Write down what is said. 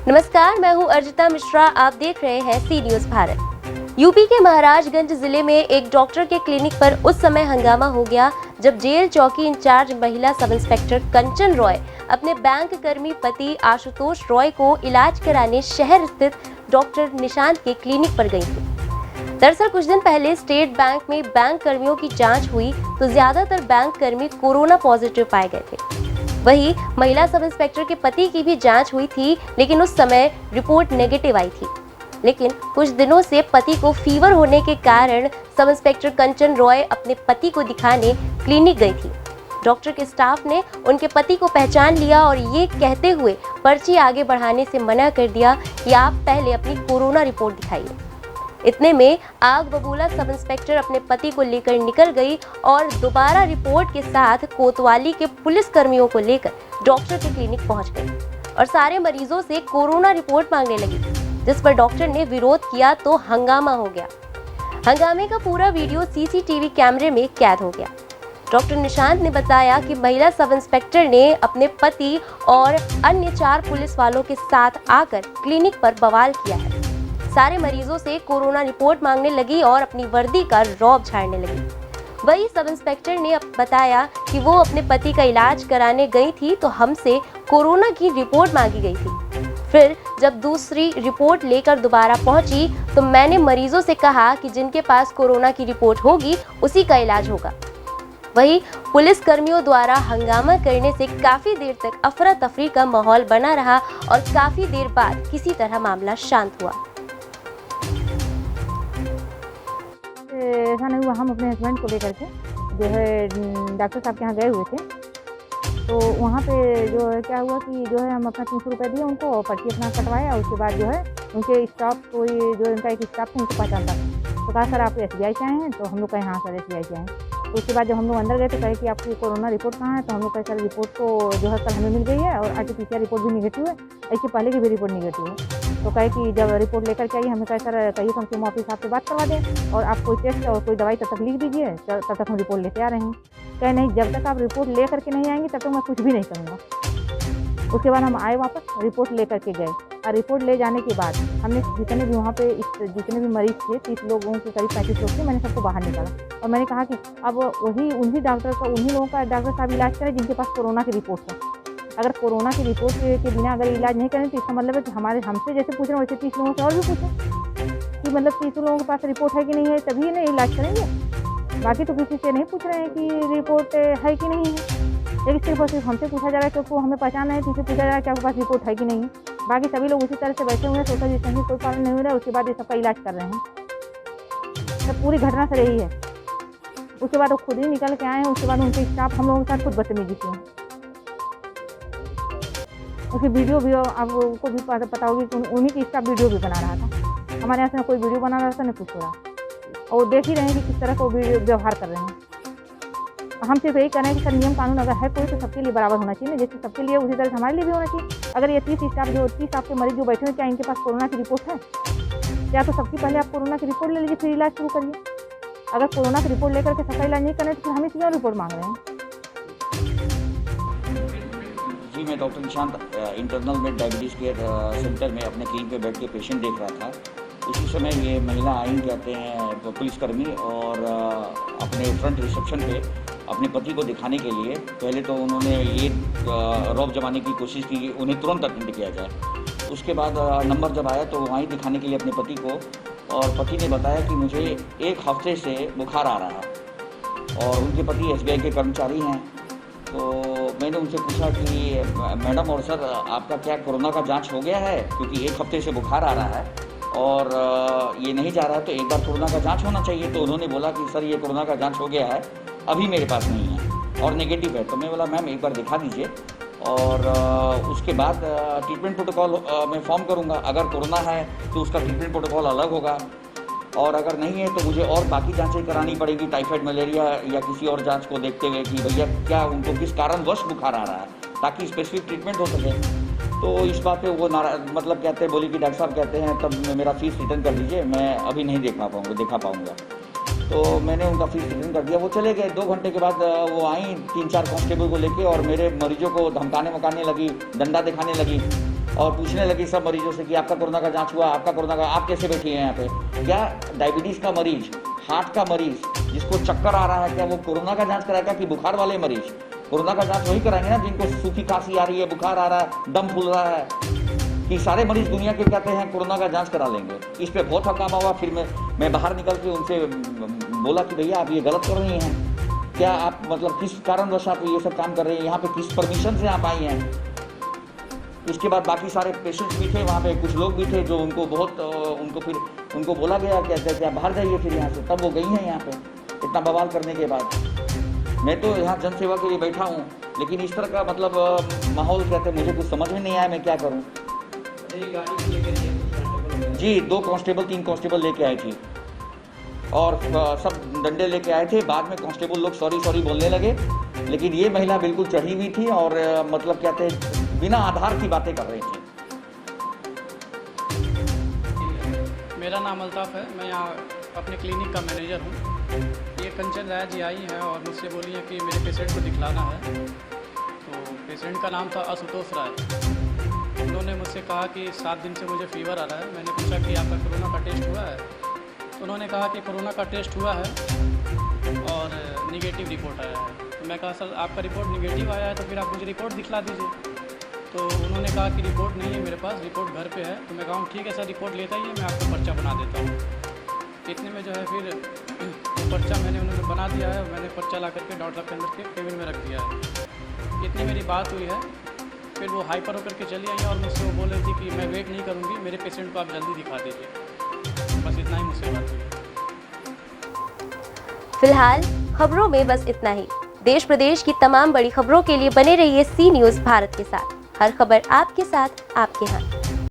नमस्कार, मैं हूं अर्जिता मिश्रा। आप देख रहे हैं सी न्यूज़ भारत। यूपी के महाराजगंज जिले में एक डॉक्टर के क्लिनिक पर उस समय हंगामा हो गया जब जेल चौकी इंचार्ज महिला सब इंस्पेक्टर कंचन रॉय अपने बैंक कर्मी पति आशुतोष रॉय को इलाज कराने शहर स्थित डॉक्टर निशांत के क्लिनिक पर गई थी। दरअसल कुछ दिन पहले स्टेट बैंक में बैंक कर्मियों की जांच हुई तो ज्यादातर बैंक कर्मी कोरोना पॉजिटिव पाए गए थे। वहीं महिला सब इंस्पेक्टर के पति की भी जांच हुई थी, लेकिन उस समय रिपोर्ट नेगेटिव आई थी। लेकिन कुछ दिनों से पति को फीवर होने के कारण सब इंस्पेक्टर कंचन रॉय अपने पति को दिखाने क्लिनिक गई थी। डॉक्टर के स्टाफ ने उनके पति को पहचान लिया और ये कहते हुए पर्ची आगे बढ़ाने से मना कर दिया कि आप पहले अपनी कोरोना रिपोर्ट दिखाइए। इतने में आग बबूला सब इंस्पेक्टर अपने पति को लेकर निकल गई और दोबारा रिपोर्ट के साथ कोतवाली के पुलिस कर्मियों को लेकर डॉक्टर के क्लिनिक पहुंच गई और सारे मरीजों से कोरोना रिपोर्ट मांगने लगी, जिस पर डॉक्टर ने विरोध किया तो हंगामा हो गया। हंगामे का पूरा वीडियो सीसीटीवी कैमरे में कैद हो गया। डॉक्टर निशांत ने बताया कि महिला सब इंस्पेक्टर ने अपने पति और अन्य 4 पुलिस वालों के साथ आकर क्लिनिक पर बवाल किया है। सारे मरीजों से कोरोना रिपोर्ट मांगने लगी और अपनी वर्दी का रौब झाड़ने लगी। वही सब इंस्पेक्टर ने बताया कि वो अपने पति का इलाज कराने गई थी तो हमसे कोरोना की रिपोर्ट मांगी गई थी। फिर जब दूसरी रिपोर्ट लेकर दोबारा पहुंची तो मैंने मरीजों से कहा कि जिनके पास कोरोना की रिपोर्ट होगी उसी का इलाज होगा। वहीं पुलिस कर्मियों द्वारा हंगामा करने से काफी देर तक अफरा तफरी का माहौल बना रहा और काफी देर बाद किसी तरह मामला शांत हुआ। ऐसा नहीं हुआ, हम अपने हस्बैंड को लेकर के जो है डॉक्टर साहब के यहाँ गए हुए थे। तो वहाँ पे जो है क्या हुआ कि जो है हम अपना 300 रुपये दिए उनको और पर्ची अपना कटवाया। उसके बाद जो है उनके स्टाफ कोई जो उनका एक स्टाफ था उनको पहचानता था, तो कहा सर आप SBI से आए हैं? तो हम लोग कहे हाँ सर SBI से आए हैं। तो उसके बाद जब हम लोग अंदर गए तो कहे कि आपकी कोरोना रिपोर्ट कहाँ है? तो हम लोग कहे सर रिपोर्ट तो जो है कल हमें मिल गई है और RT-PCR रिपोर्ट भी निगेटिव है, इससे पहले की भी रिपोर्ट निगेटिव है। तो कहे कि जब रिपोर्ट लेकर के आई हमें कहे सर कहिए तो हम ऑफिस आपसे बात करवा दें और आप कोई टेस्ट और कोई दवाई तब तक लिख दीजिए, तब तक हम रिपोर्ट लेते आ रहे हैं। कहे नहीं, जब तक आप रिपोर्ट ले करके नहीं आएंगे तब तक मैं कुछ भी नहीं करूँगा। उसके बाद हम आए वापस, रिपोर्ट ले करके गए और रिपोर्ट ले जाने के बाद हमने जितने भी वहाँ पे जितने भी मरीज थे 30 लोगों के करीब 35 लोग थे, मैंने सबको बाहर निकाला और मैंने कहा कि अब उन्हीं डॉक्टर का उन्हीं लोगों का डॉक्टर साहब इलाज करें जिनके पास कोरोना की रिपोर्ट है। अगर कोरोना की रिपोर्ट के बिना अगर इलाज नहीं करें तो इसका मतलब है कि हमसे जैसे पूछ रहे हैं वैसे 30 लोगों से और भी पूछें कि मतलब 30 लोगों के पास रिपोर्ट है कि नहीं है, तभी ना इलाज करेंगे। बाकी तो किसी से नहीं पूछ रहे हैं कि रिपोर्ट है कि नहीं है, लेकिन सिर्फ हमसे पूछा जा रहा है क्योंकि हमें पहचान है, किसी पूछा जा रहा है कि आपके पास रिपोर्ट है कि नहीं है। बाकी सभी लोग उसी तरह से बैठे हुए हैं, सोशल डिस्टेंसिंग कोई पालन नहीं हो रहा है। उसके बाद ये सबका इलाज कर रहे हैं। तो पूरी घटना से रही है। उसके बाद वो खुद ही निकल के आए हैं। उसके बाद उनके स्टाफ हम लोगों के साथ खुद बदतमीजी की है। उसकी वीडियो भी आपको भी पता होगी कि उन्हीं की स्टाफ वीडियो भी बना रहा था। हमारे यहाँ से कोई वीडियो बना रहा था न कुछ हो रहा, और देख ही रहे हैं कि किस तरह का वीडियो व्यवहार कर रहे हैं। हम सिर्फ यही कह रहे हैं कि सर नियम कानून अगर है कोई तो सबके लिए बराबर होना चाहिए, जैसे सबके लिए उसी तरह से हमारे लिए भी होना चाहिए। अगर ये 30 स्टाफ जो 30 आपके मरीज जो बैठे हैं, क्या इनके पास कोरोना की रिपोर्ट है? क्या तो सबसे पहले आप कोरोना की रिपोर्ट ले लीजिए, फिर इलाज शुरू करिए। अगर कोरोना की रिपोर्ट लेकर के सबका इलाज नहीं करें तो फिर हमें क्यों रिपोर्ट मांग रहे हैं? जी, मैं डॉक्टर निशांत इंटरनल में डायबिटीज़ केयर सेंटर में अपने क्लिनिक पे बैठ के पेशेंट देख रहा था। उसी समय ये महिला आई, कहते हैं पुलिसकर्मी, और अपने फ्रंट रिसेप्शन पे अपने पति को दिखाने के लिए पहले तो उन्होंने ये रौब जमाने की कोशिश की कि उन्हें तुरंत अटेंड किया जाए। उसके बाद नंबर जब आया तो वहीं दिखाने के लिए अपने पति को, और पति ने बताया कि मुझे 1 हफ्ते से बुखार आ रहा है और उनके पति SBI के कर्मचारी हैं। तो मैंने उनसे पूछा कि मैडम और सर आपका क्या कोरोना का जांच हो गया है, क्योंकि 1 हफ्ते से बुखार आ रहा है और ये नहीं जा रहा है तो एक बार कोरोना का जांच होना चाहिए। तो उन्होंने बोला कि सर ये कोरोना का जांच हो गया है, अभी मेरे पास नहीं है और नेगेटिव है। तो मैं बोला मैम एक बार दिखा दीजिए और उसके बाद ट्रीटमेंट प्रोटोकॉल मैं फॉर्म करूँगा। अगर कोरोना है तो उसका ट्रीटमेंट प्रोटोकॉल अलग होगा, और अगर नहीं है तो मुझे और बाकी जांचें करानी पड़ेगी, टाइफाइड, मलेरिया या किसी और जांच को देखते हुए कि भैया क्या उनको किस कारणवश बुखार आ रहा है, ताकि स्पेसिफिक ट्रीटमेंट हो सके। तो इस बात पे वो मतलब कहते हैं, बोली कि डॉक्टर साहब कहते हैं तब मेरा फीस रिटर्न कर दीजिए, मैं अभी नहीं दिखा पाऊँगा। तो मैंने उनका फीस रिटर्न कर दिया, वो चले गए। 2 घंटे के बाद वो आई 3-4 कांस्टेबल को लेके और मेरे मरीजों को धमकाने मकाने लगी, डंडा दिखाने लगी और पूछने लगी सब मरीजों से कि आपका कोरोना का जांच हुआ, आपका कोरोना का, आप कैसे बैठी हैं यहाँ पे? क्या डायबिटीज़ का मरीज, हार्ट का मरीज जिसको चक्कर आ रहा है, क्या वो कोरोना का जांच कराएगा कि बुखार वाले मरीज? कोरोना का जांच वही कराएंगे ना जिनको सूखी खांसी आ रही है, बुखार आ रहा है, दम फूल रहा है, कि सारे मरीज दुनिया के कहते हैं कोरोना का जांच करा लेंगे। इस पे बहुत हंगामा हुआ। फिर मैं बाहर निकल के उनसे बोला कि भैया आप ये गलत कर रही हैं, क्या आप मतलब किस कारणवश आप ये सब काम कर रहे हैं, यहाँ पे किस परमिशन से आप आई हैं? इसके बाद बाकी सारे पेशेंट्स भी थे वहाँ पे, कुछ लोग भी थे जो उनको बहुत उनको बोला गया कि आप बाहर जाइए फिर यहाँ से, तब वो गई हैं यहाँ पे इतना बवाल करने के बाद। मैं तो यहाँ जनसेवा के लिए बैठा हूँ, लेकिन इस तरह का मतलब माहौल कहते मुझे कुछ समझ में नहीं आया, मैं क्या करूँ। जी 2 कांस्टेबल 3 कांस्टेबल लेके आए थे और सब डंडे लेके आए थे। बाद में कांस्टेबल लोग सॉरी बोलने लगे, लेकिन ये महिला बिल्कुल चढ़ी हुई थी और मतलब कहते बिना आधार की बातें कर रही थी। मेरा नाम अल्ताफ़ है, मैं यहाँ अपने क्लिनिक का मैनेजर हूँ। ये कंचन राय जी आई हैं और मुझसे बोली है कि मेरे पेशेंट को दिखलाना है। तो पेशेंट का नाम था आशुतोष राय। उन्होंने मुझसे कहा कि 7 दिन से मुझे फीवर आ रहा है। मैंने पूछा कि आपका कोरोना का टेस्ट हुआ है? तो उन्होंने कहा कि कोरोना का टेस्ट हुआ है और निगेटिव रिपोर्ट आया है। तो मैं कहा सर आपका रिपोर्ट निगेटिव आया है तो फिर आप मुझे रिपोर्ट दिखला दीजिए। तो उन्होंने कहा कि रिपोर्ट नहीं है मेरे पास, रिपोर्ट घर पे है। तो मैं कहा ठीक है सर रिपोर्ट लेता ही है, मैं आपको पर्चा बना देता हूँ। इतने में जो है फिर पर्चा उन्होंने बना दिया है। मैंने पर्चा ला करके डॉक्टर के अंदर के केबिन में रख दिया है। इतनी मेरी बात हुई है, फिर वो हाइपर होकर के चली आई और मुझसे वो बोल रही थी कि मैं वेट नहीं करूँगी, मेरे पेशेंट को आप जल्दी दिखा दीजिए। बस इतना ही मुझसे बात हुई। फिलहाल खबरों में बस इतना ही। देश प्रदेश की तमाम बड़ी खबरों के लिए बने रहिए सी न्यूज़ भारत के साथ। हर खबर आपके साथ, आपके हाथ।